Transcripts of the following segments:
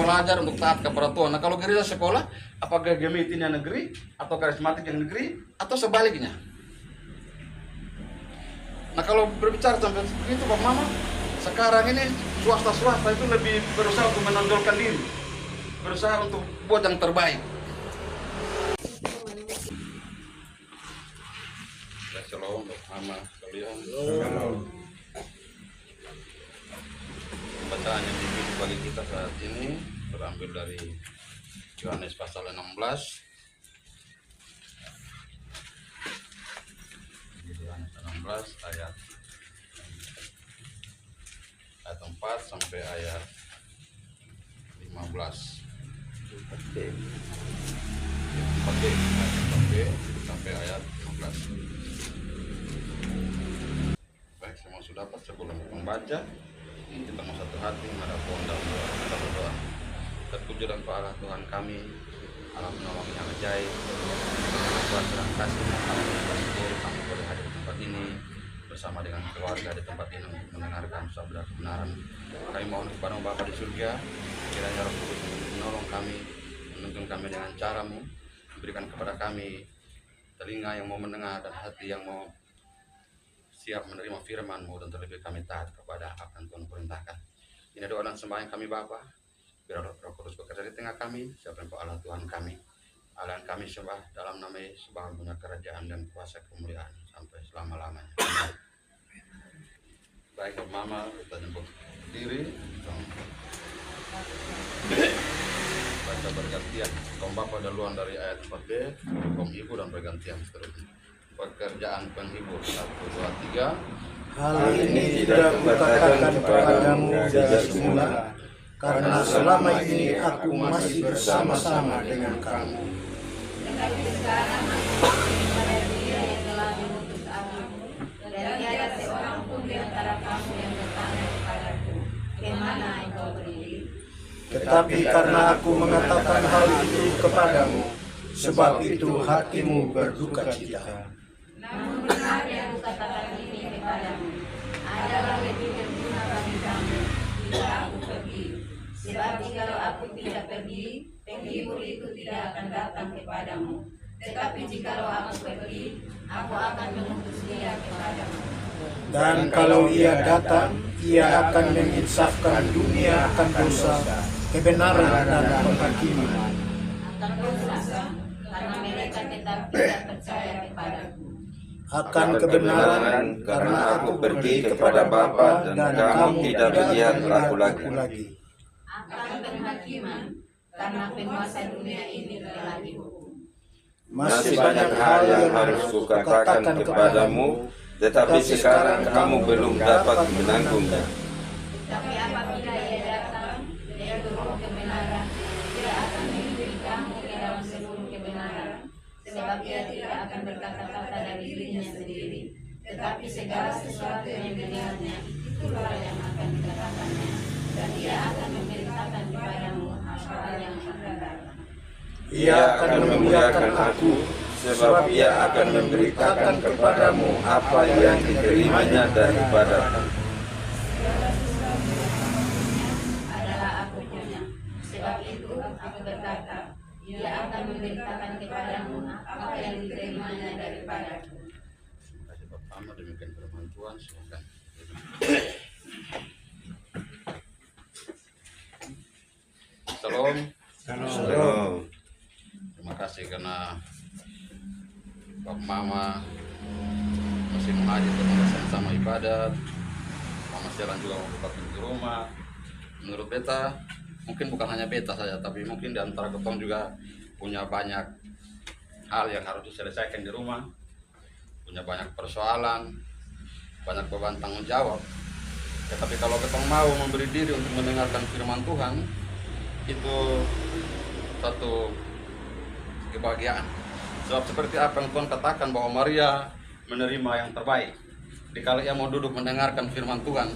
belajar untuk taat kepada Tuhan. Nah kalau gereja sekolah, apakah Gemitin yang negeri atau karismatik yang negeri atau sebaliknya? Nah kalau berbicara sampai begitu Pak Mama, sekarang ini swasta itu lebih berusaha untuk menonjolkan diri, berusaha untuk buat yang terbaik. Shalom untuk Mama sekalian. Bacaan yang dipilih bagi kita saat ini terambil dari Yohanes pasal 16. Yohanes 16 ayat 4 sampai ayat 15. 4b sampai ayat 15. Baik, semua sudah dapat. Sebelum membaca, kita mau satu hati menghadap Tuhan dalam doa. Kita berdoa. Terpuji dan Allah Tuhan kami, Allah penolong yang ajaib, Tuhan terang kasih, kami boleh hadir di tempat ini bersama dengan keluarga di tempat ini untuk mendengarkan sabda kebenaran. Kami mohon kepada Bapa di surga, kiranya Roh Kudus menolong kami, menuntun kami dengan cara-Mu, berikan kepada kami telinga yang mau mendengar dan hati yang mau siap menerima firman-Mu, dan terlebih kami taat kepada apa yang Tuhan perintahkan. Ini doa dan sembahyang kami Bapa, biar Roh Kudus bekerja di tengah kami. Siapa yang Allah Tuhan kami, Allah yang kami sembah dalam nama Yesus, Bapa punya kerajaan dan kuasa kemuliaan sampai selama-lamanya. Baik Mama, kita jemput diri, baca bergantian. Kaum Bapa duluan dari ayat 4b, kaum Ibu dan bergantian seterusnya. Pekerjaan penghibur 1, 2, 3. Hal ini tidak kukatakan kepadamu sejak semula, karena selama ini aku masih bersama-sama dengan kamu. Tetapi sekarang aku kepada Dia yang telah mengutus aku, dan tiada seorang pun di antara kamu yang bertanya kepadaku, kemana engkau pergi? Tetapi karena aku mengatakan hal itu kepadamu, sebab itu hatimu berduka cita. Namun benar yang kukatakan ini kepadamu, adalah lebih berguna bagi kamu jika aku pergi. Sebab jikalau aku tidak pergi, penghibur itu tidak akan datang kepadamu. Tetapi jikalau aku pergi, aku akan mengutus Dia kepadamu. Dan kalau Ia datang, Ia akan menginsafkan dunia akan dosa, kebenaran dan penghakiman. Akan dosa, karena mereka tetap tidak percaya kepadaku. Akan kebenaran, karena aku pergi kepada Bapa dan kamu tidak melihat aku lagi. Akan penghakiman, karena penguasa dunia ini telah dihukum. Masih banyak hal yang harus kukatakan kepadamu, tetapi sekarang kamu belum dapat menanggungnya. Tapi apabila Ia datang, yaitu Roh kebenaran, Dia akan membimbing kamu ke dalam seluruh kebenaran. Sebab Ia tidak akan berkata-kata dari dirinya sendiri, tetapi segala sesuatu yang dilihatnya, itulah yang akan dikatakannya. Dan Ia akan memberitakan kepadamu hal-hal yang akan datang. Ia akan memuliakan aku, sebab Ia akan memberitakan kepadamu apa yang diterimanya daripadaku. Segala sesuatu yang aku punya adalah aku punya. Sebab itu aku berkata, Ia akan memberitakan kepadamu apa yang diterimanya daripadaku. Terima kasih Bapak Mama, demikian firman Tuhan. Silakan. Shalom. Shalom. Terima kasih karena Bapak Mama masih menghadir sama ibadat. Mama jalan juga membuka pintu rumah. Menurut beta, mungkin bukan hanya beta saja, tapi mungkin di antara ketong juga punya banyak hal yang harus diselesaikan di rumah, punya banyak persoalan, banyak beban tanggung jawab. Tetapi kalau ketong mau memberi diri untuk mendengarkan firman Tuhan, itu satu kebahagiaan. Sebab seperti apa yang Tuhan katakan bahwa Maria menerima yang terbaik. Dikala ia mau duduk mendengarkan firman Tuhan,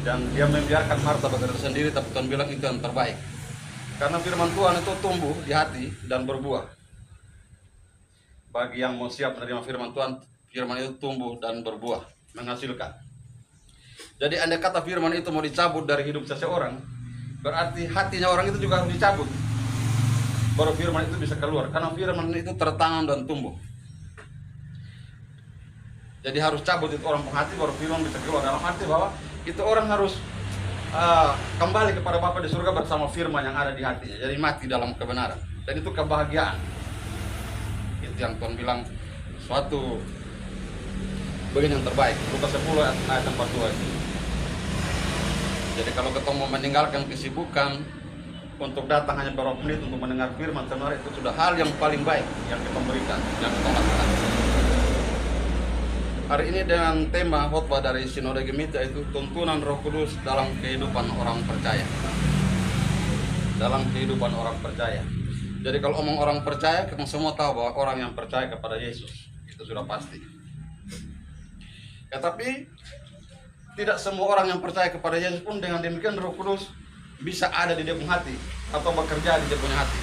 dan dia membiarkan Marta bekerja sendiri, tapi Tuhan bilang itu yang terbaik. Karena firman Tuhan itu tumbuh di hati dan berbuah. Bagi yang mau siap menerima firman Tuhan, firman itu tumbuh dan berbuah, menghasilkan. Jadi andai kata firman itu mau dicabut dari hidup seseorang, berarti hatinya orang itu juga harus dicabut, baru firman itu bisa keluar. Karena firman itu tertanam dan tumbuh. Jadi harus cabut itu orang penghati, baru firman bisa keluar. Dalam arti bahwa itu orang harus kembali kepada Bapa di surga bersama firman yang ada di hatinya. Jadi mati dalam kebenaran. Dan itu kebahagiaan. Itu yang Tuhan bilang suatu bagian yang terbaik. Lukas 10 ayat 42 itu. Jadi kalau kita mau meninggalkan kesibukan untuk datang hanya beberapa menit untuk mendengar firman, sebenarnya itu sudah hal yang paling baik yang kita berikan, yang kita lakukan. Hari ini dengan tema khotbah dari Sinode Gemita itu tuntunan Roh Kudus dalam kehidupan orang percaya. Dalam kehidupan orang percaya. Jadi kalau omong orang percaya, kita semua tahu bahwa orang yang percaya kepada Yesus itu sudah pasti. Ya, tapi tidak semua orang yang percaya kepada Yesus pun dengan demikian Roh Kudus bisa ada di dia punya hati atau bekerja di dia punya hati.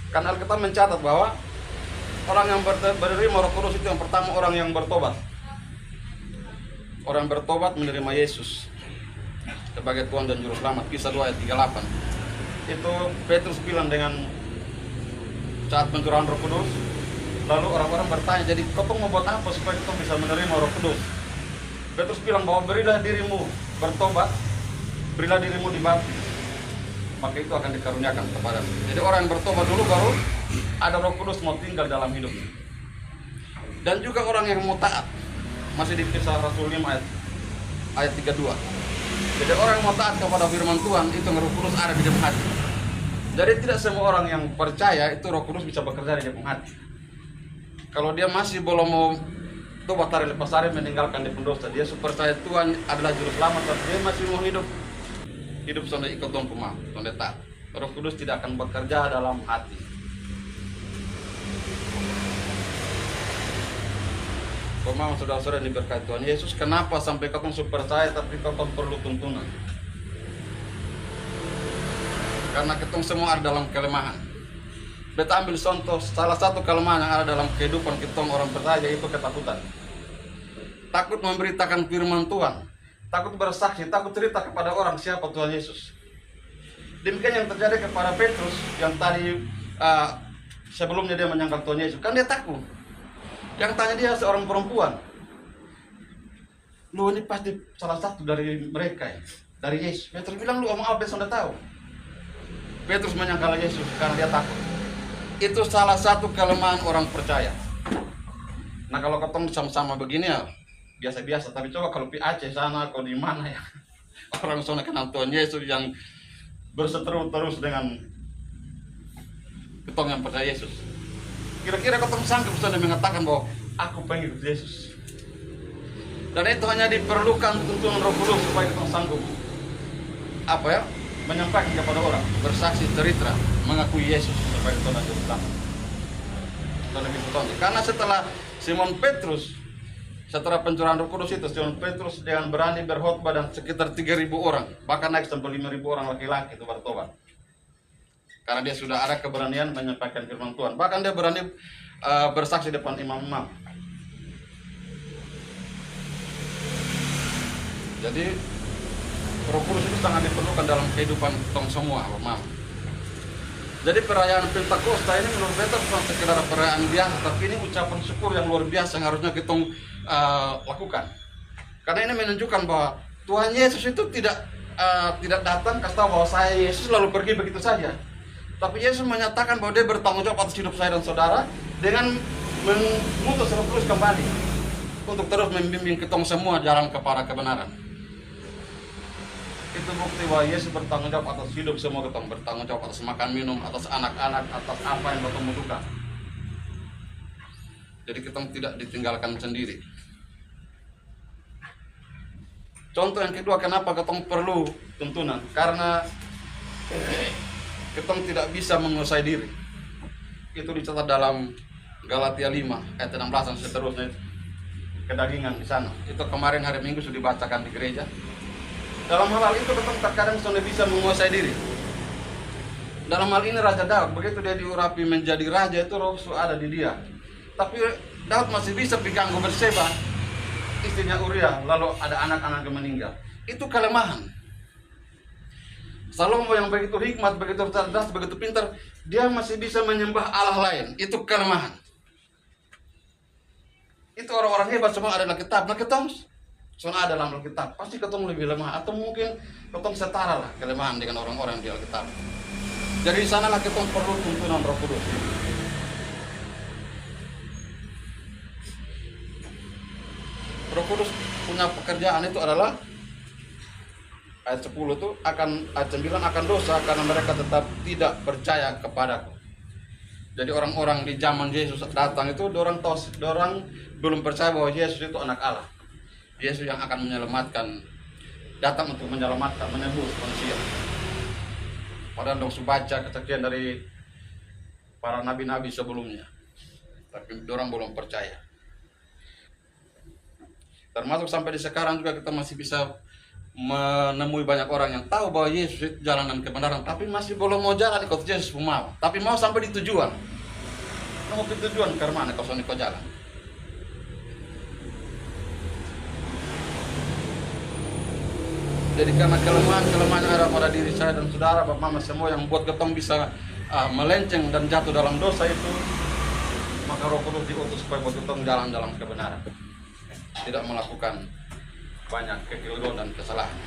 Karena Alkitab mencatat bahwa orang yang menerima Roh Kudus itu yang pertama orang yang bertobat. Orang bertobat menerima Yesus sebagai Tuhan dan Juru Selamat. Kisah 2 ayat 38. Itu Petrus bilang dengan saat pencurahan Roh Kudus. Lalu orang-orang bertanya, jadi kau mau buat apa supaya kita bisa menerima Roh Kudus? Petrus bilang bahwa berilah dirimu bertobat, berilah dirimu dibaptis, maka itu akan dikaruniakan kepadamu. Jadi orang yang bertobat dulu baru ada Roh Kudus mau tinggal dalam hidupnya. Dan juga orang yang mau taat, masih di Kisah Rasul 5 ayat 32. Jadi orang yang mau taat kepada firman Tuhan itu Roh Kudus ada di dalam hati. Jadi tidak semua orang yang percaya itu Roh Kudus bisa bekerja di dalam hati. Kalau dia masih belum mau tobat dari lepas hari meninggalkan di pendosa, dia percaya Tuhan adalah Juru Selamat, tapi dia masih mau hidup sonde ikut Tuhan pemah, sonde taat. Roh Kudus tidak akan bekerja dalam hati. Pemah saudara-saudara yang diberkati Tuhan Yesus, kenapa sampai kau percaya tapi kau perlu tuntunan? Karena kita semua ada dalam kelemahan. Beta ambil contoh, salah satu kelemahan yang ada dalam kehidupan kita orang percaya yaitu ketakutan. Takut memberitakan firman Tuhan, takut bersaksi, takut cerita kepada orang siapa Tuhan Yesus. Demikian yang terjadi kepada Petrus yang tadi sebelumnya dia menyangkal Tuhan Yesus, kan dia takut. Yang tanya dia seorang perempuan, lu ini pasti salah satu dari mereka ya, dari Yesus. Petrus bilang, lu omong apa sudah tahu? Petrus menyangkal Yesus karena dia takut. Itu salah satu kelemahan orang percaya. Nah kalau ketemu sama-sama begini ya biasa-biasa, tapi coba kalau di Aceh sana atau di mana ya orang sana kenal Tuhan Yesus yang berseteru terus dengan ketong yang percaya Yesus. Kira-kira ketong sanggup sudah mengatakan bahwa aku pengen ikut Yesus. Dan itu hanya diperlukan tuntunan Roh Kudus supaya ketong sanggup apa ya, menyampaikan kepada orang, bersaksi, cerita, mengakui Yesus sebagai Tuhan dan Juru Selamat. Karena setelah Simon Petrus, setelah pencurahan Roh Kudus itu, Simon Petrus dengan berani berkhotbah dan sekitar 3.000 orang, bahkan naik sampai 5.000 orang laki-laki itu bertobat. Karena dia sudah ada keberanian menyampaikan firman Tuhan. Bahkan dia berani bersaksi depan imam-imam. Jadi Roh Kudus itu sangat diperlukan dalam kehidupan kita semua, Mama. Jadi perayaan Pentakosta ini menurut saya bukan sekedar perayaan biasa, tapi ini ucapan syukur yang luar biasa yang harusnya kita lakukan. Karena ini menunjukkan bahwa Tuhan Yesus itu tidak datang kasih tahu bahwa saya Yesus lalu pergi begitu saja. Tapi Yesus menyatakan bahwa dia bertanggung jawab atas hidup saya dan saudara dengan mengutus Roh Kudus kembali untuk terus membimbing kita semua jalan kepada kebenaran. Itu bukti bahwa Yesus bertanggung jawab atas hidup semua kita, bertanggung jawab atas makan minum, atas anak-anak, atas apa yang kita butuhkan. Jadi kita tidak ditinggalkan sendiri. Contoh yang kedua, kenapa kita perlu tuntunan? Karena kita tidak bisa menguasai diri. Itu dicatat dalam Galatia 5 ayat 16 dan seterusnya. Kedagingan di sana. Itu kemarin hari Minggu sudah dibacakan di gereja. Dalam hal itu kita terkadang sudah bisa menguasai diri. Dalam hal ini Raja Daud, begitu dia diurapi menjadi raja, itu roh ada di dia. Tapi Daud masih bisa diganggu Batseba, istrinya Uria, lalu ada anak-anak yang meninggal. Itu kelemahan. Salomo yang begitu hikmat, begitu cerdas, begitu pintar, dia masih bisa menyembah Allah lain. Itu kelemahan. Itu orang-orang hebat semua ada dalam kitab. Nah ketong semua ada dalam kitab. Pasti ketong lebih lemah, atau mungkin ketong setara lah kelemahan dengan orang-orang di Alkitab. Jadi di sanalah ketong perlu tuntunan Roh Kudus. Roh Kudus punya pekerjaan itu adalah ayat 10 itu ayat 9 akan dosa karena mereka tetap tidak percaya kepadaku. Jadi orang-orang di zaman Yesus datang itu orang belum percaya bahwa Yesus itu anak Allah. Yesus yang akan menyelamatkan, datang untuk menyelamatkan, menebus manusia. Padahal dong baca kesaksian dari para nabi-nabi sebelumnya, tapi orang belum percaya. Termasuk sampai di sekarang juga kita masih bisa menemui banyak orang yang tahu bahwa Yesus itu jalanan kebenaran, tapi masih belum mau jalan ikut Yesus mau. Tapi mau sampai di tujuan. Mau ke tujuan ke mana kau ikut jalan? Jadi karena kelemahan yang ada pada diri saya dan saudara, bapak mama semua yang buat ketong bisa melenceng dan jatuh dalam dosa itu, maka Roh Kudus diutus supaya buat ketong jalan dalam kebenaran, tidak melakukan banyak kekeliruan dan kesalahan.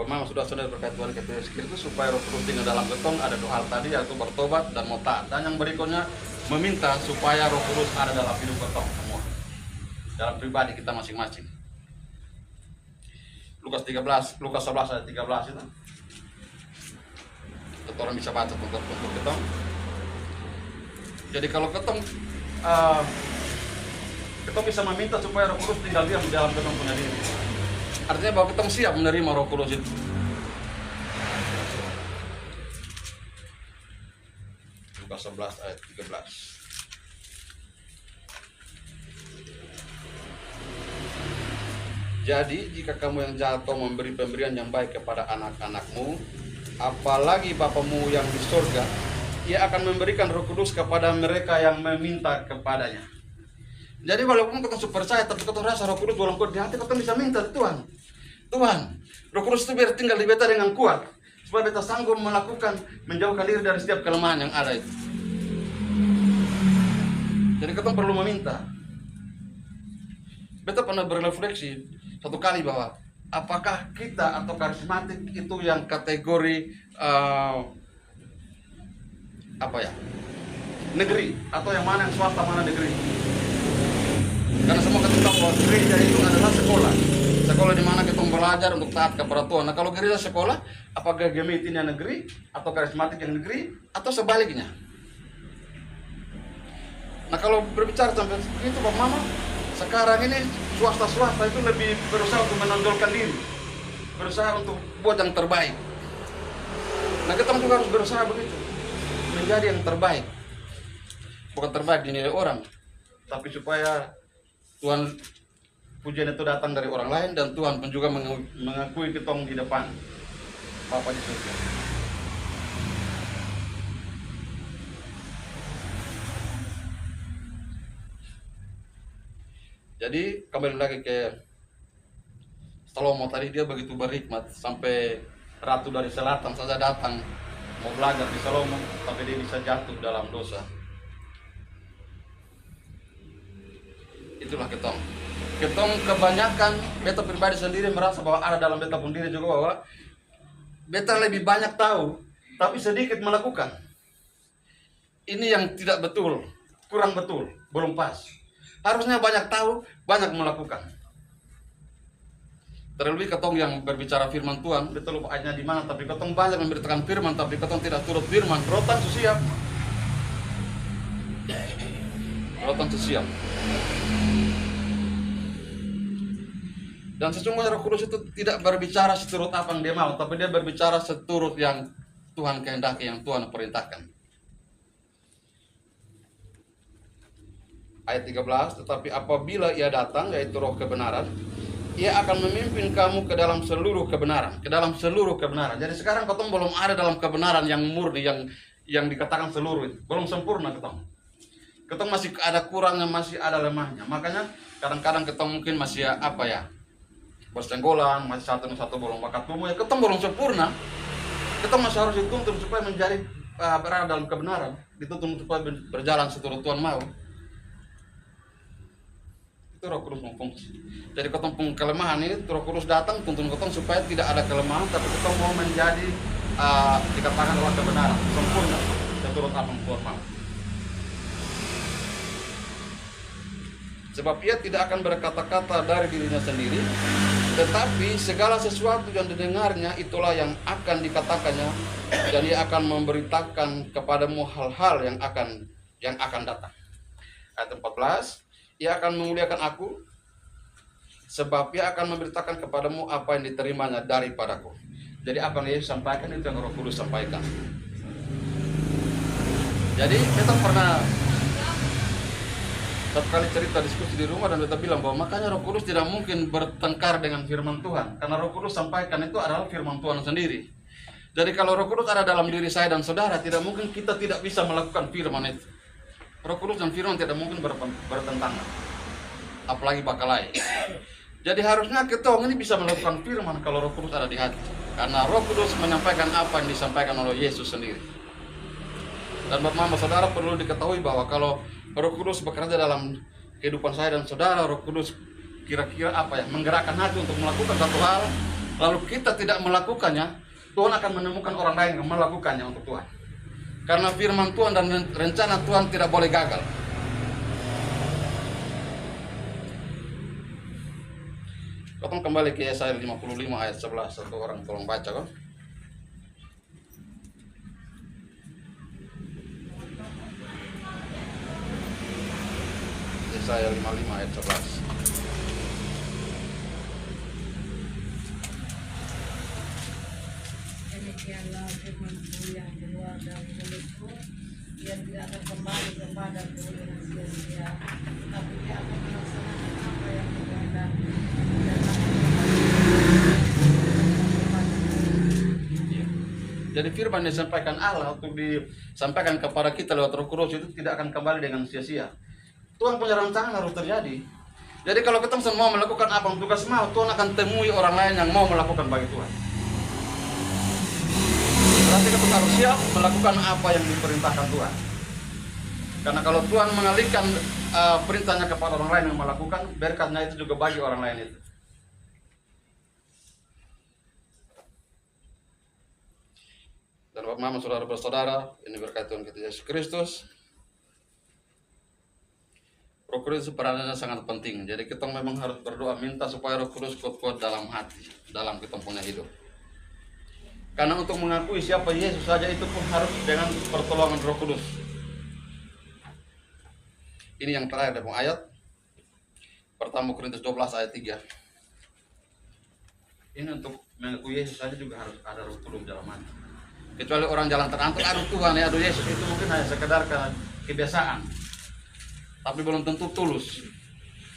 Memang sudah berkait Tuhan skill itu supaya Roh Kudus tinggal dalam ketong. Ada dua hal tadi, yaitu bertobat dan mau taat. Dan yang berikutnya meminta supaya Roh Kudus ada dalam hidup ketong semua, dalam pribadi kita masing-masing. Lukas 11 ayat 13 itu. Orang bisa baca untuk ketong. Jadi kalau ketong bisa meminta supaya Roh Kudus tinggal diam di dalam ketong punya diri. Artinya bahwa ketong siap menerima Roh Kudus itu. Lukas 11 ayat 13. Jadi jika kamu yang jatuh memberi pemberian yang baik kepada anak-anakmu, apalagi Bapamu yang di surga, Ia akan memberikan Roh Kudus kepada mereka yang meminta kepadanya. Jadi walaupun kita percaya, tapi kita rasa Roh Kudus dalam kuat di hati, kita bisa minta Tuhan, Roh Kudus itu biar tinggal di beta dengan kuat, supaya beta sanggup menjauhkan diri dari setiap kelemahan yang ada itu. Jadi kita perlu meminta. Beta pernah berrefleksi satu kali bahwa apakah kita atau karismatik itu yang kategori negeri, atau yang mana yang swasta, mana negeri? Karena semua kita tahu bahwa gereja itu adalah sekolah di mana kita belajar untuk taat kepada Tuhan. Nah kalau gereja sekolah, apakah Gemitin yang negeri atau karismatik yang negeri atau sebaliknya? Nah kalau berbicara sampai itu Bapak Mama, sekarang ini swasta itu lebih berusaha untuk menonjolkan diri, berusaha untuk buat yang terbaik. Nah kita juga harus berusaha begitu, menjadi yang terbaik, bukan terbaik dinilai orang, tapi supaya Tuhan pujian itu datang dari orang lain, dan Tuhan pun juga mengakui kita di depan Bapa di surga. Jadi kembali lagi ke Salomo tadi, dia begitu berhikmat sampai ratu dari selatan saja datang mau belajar di Salomo, tapi dia bisa jatuh dalam dosa. Itulah ketong kebanyakan, beta pribadi sendiri merasa bahwa ada dalam beta pun diri juga bahwa beta lebih banyak tahu tapi sedikit melakukan. Ini yang tidak betul, kurang betul, belum pas. Harusnya banyak tahu, banyak melakukan. Terlebih ketong yang berbicara firman Tuhan, beta lupa ayatnya di mana, tapi ketong banyak memberitakan firman, tapi ketong tidak turut firman. Rotan sesiap. Dan sesungguhnya Roh Kudus itu tidak berbicara seturut apa yang dia mau, tapi dia berbicara seturut yang Tuhan kehendaki, yang Tuhan perintahkan. Ayat 13, tetapi apabila Ia datang, yaitu Roh kebenaran, Ia akan memimpin kamu ke dalam seluruh kebenaran, Jadi sekarang ketong belum ada dalam kebenaran yang murni, yang dikatakan seluruh itu, belum sempurna ketong. Ketong masih ada kurangnya, masih ada lemahnya. Makanya kadang-kadang ketong mungkin masih bersenggolan, masih satu belum bakat tubuh, ya ketong belum sempurna. Ketong masih harus dituntun supaya menjadi berada dalam kebenaran, dituntun supaya berjalan seturut Tuhan mau. Itu Roh Kudus memfungsi. Jadi ketong punya kelemahan ini, Roh Kudus datang tuntun ketong supaya tidak ada kelemahan, tapi ketong mau menjadi dikatakan dalam kebenaran, sempurna seturut apa yang Tuhan mau. Sebab ia tidak akan berkata-kata dari dirinya sendiri, tetapi segala sesuatu yang didengarnya itulah yang akan dikatakannya, dan ia akan memberitakan kepadamu hal-hal yang akan datang. Ayat 14, ia akan memuliakan aku, sebab ia akan memberitakan kepadamu apa yang diterimanya daripadaku. Jadi apa yang Yesus sampaikan itu yang Roh Kudus sampaikan. Jadi kita pernah satu kali cerita diskusi di rumah dan kita bilang bahwa makanya Roh Kudus tidak mungkin bertengkar dengan firman Tuhan, karena Roh Kudus sampaikan itu adalah firman Tuhan sendiri. Jadi kalau Roh Kudus ada dalam diri saya dan saudara, tidak mungkin kita tidak bisa melakukan firman itu. Roh Kudus dan firman tidak mungkin bertentangan, apalagi bakalai. Jadi harusnya kita ini bisa melakukan firman kalau Roh Kudus ada di hati, karena Roh Kudus menyampaikan apa yang disampaikan oleh Yesus sendiri. Dan Bapak saudara perlu diketahui bahwa kalau Roh Kudus bekerja dalam kehidupan saya dan saudara, Roh Kudus kira-kira menggerakkan hati untuk melakukan satu hal, lalu kita tidak melakukannya, Tuhan akan menemukan orang lain yang melakukannya untuk Tuhan. Karena firman Tuhan dan rencana Tuhan tidak boleh gagal. Kita kembali ke Yesaya 55 ayat 11, satu orang tolong baca kan? Yesaya 55 ayat 11. Demikianlah firman-Mu yang keluar dari mulutku, ia tidak akan kembali kepadaku dengan sia-sia, tapi ia akan melaksanakan apa yang Kukehendaki dan Jadi firman yang disampaikan Allah untuk disampaikan kepada kita lewat Roh Kudus itu tidak akan kembali dengan sia-sia. Tuhan punya rencana harus terjadi. Jadi kalau kita semua melakukan apa yang tugas mau, Tuhan akan temui orang lain yang mau melakukan bagi Tuhan. Berarti kita harus siap melakukan apa yang diperintahkan Tuhan. Karena kalau Tuhan mengalihkan perintahnya kepada orang lain yang melakukan, berkatnya itu juga bagi orang lain itu. Dan Bapak Mama, saudara-saudara, ini berkat Tuhan kita Yesus Kristus. Roh Kudus peranannya sangat penting. Jadi kita memang harus berdoa minta supaya Roh Kudus kuat-kuat dalam hati, dalam kita punya hidup. Karena untuk mengakui siapa Yesus saja itu pun harus dengan pertolongan Roh Kudus. Ini yang terakhir dari ayat pertama Korintus 12 ayat 3. Ini untuk mengakui Yesus saja juga harus ada Roh Kudus dalam hati. Kecuali orang jalan terangkat, aduh Tuhan ya, aduh Yesus, itu mungkin hanya sekedar kebiasaan, tapi belum tentu tulus.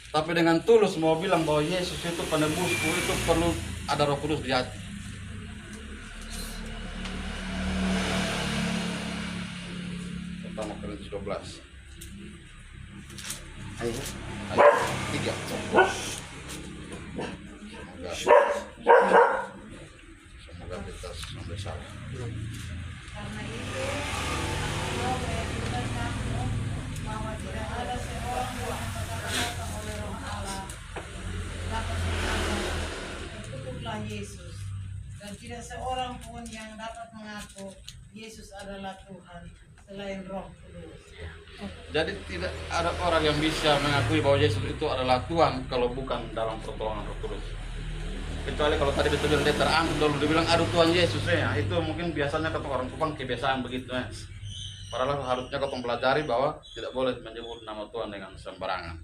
Tapi dengan tulus mau bilang bahwa Yesus itu penebusku, itu perlu ada Roh Kudus di hati. Pertama Korintus 12 ayat 3. Semoga kita sampai salah. Karena itu, Allah meyakinkan kamu bahwa tidak ada seorang pun yang berkata oleh Roh Allah dapat berkata, "Ikutlah Yesus," dan tidak seorang pun yang dapat mengaku Yesus adalah Tuhan selain Roh Kudus. Jadi tidak ada orang yang bisa mengakui bahwa Yesus itu adalah Tuhan kalau bukan dalam pertolongan Roh Kudus. Kecuali kalau tadi betul dia terangkat dulu dibilang aduh Tuhan Yesus ya, itu mungkin biasanya kata orang Kupang kebiasaan begitu ya. Padahal harusnya kau pelajari bahwa tidak boleh menyebut nama Tuhan dengan sembarangan.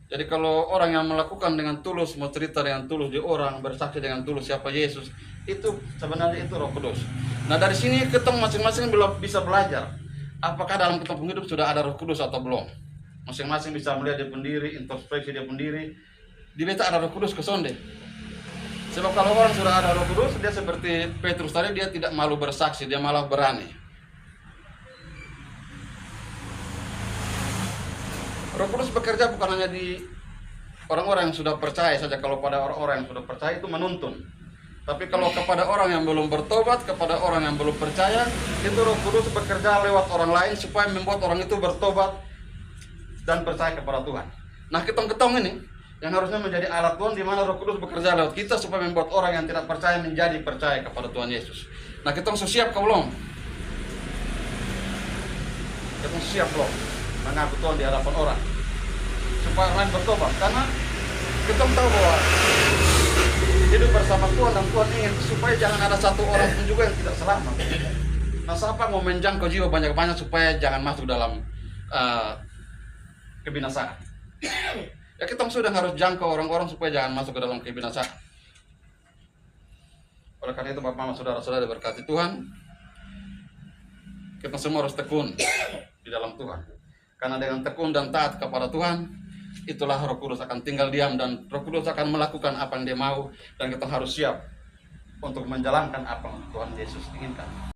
Jadi kalau orang yang melakukan dengan tulus, mau cerita dengan tulus di orang, bersaksi dengan tulus siapa Yesus, itu sebenarnya itu Roh Kudus. Nah dari sini kita masing-masing bisa belajar apakah dalam ketemu hidup sudah ada Roh Kudus atau belum. Masing-masing bisa melihat dia sendiri, introspeksi dia sendiri. Di beta ada Roh Kudus kesonde. Sebab kalau orang sudah ada Roh Kudus, dia seperti Petrus tadi, dia tidak malu bersaksi, dia malah berani. Roh Kudus bekerja bukan hanya di orang-orang yang sudah percaya saja. Kalau pada orang-orang yang sudah percaya itu menuntun. Tapi kalau kepada orang yang belum bertobat, kepada orang yang belum percaya, itu Roh Kudus bekerja lewat orang lain supaya membuat orang itu bertobat dan percaya kepada Tuhan. Nah, ketong-ketong ini yang harusnya menjadi alat Tuhan, di mana Roh Kudus bekerja lewat kita supaya membuat orang yang tidak percaya menjadi percaya kepada Tuhan Yesus. Nah, ketong siap kau belum? Ketong siap belum mengaku Tuhan di hadapan orang supaya orang lain bertobat? Karena ketong tahu bahwa hidup bersama Tuhan dan Tuhan ingin supaya jangan ada satu orang pun juga yang tidak selamat. Nah, siapa mau menjangkau jiwa banyak-banyak supaya jangan masuk dalam kebinasaan? Ya, kita sudah harus jangkau orang-orang supaya jangan masuk ke dalam kebinasaan. Oleh karena itu, Bapak, Mama, saudara-saudara berkati Tuhan, kita semua harus tekun di dalam Tuhan. Karena dengan tekun dan taat kepada Tuhan, itulah Roh Kudus akan tinggal diam dan Roh Kudus akan melakukan apa yang Dia mau, dan kita harus siap untuk menjalankan apa yang Tuhan Yesus inginkan.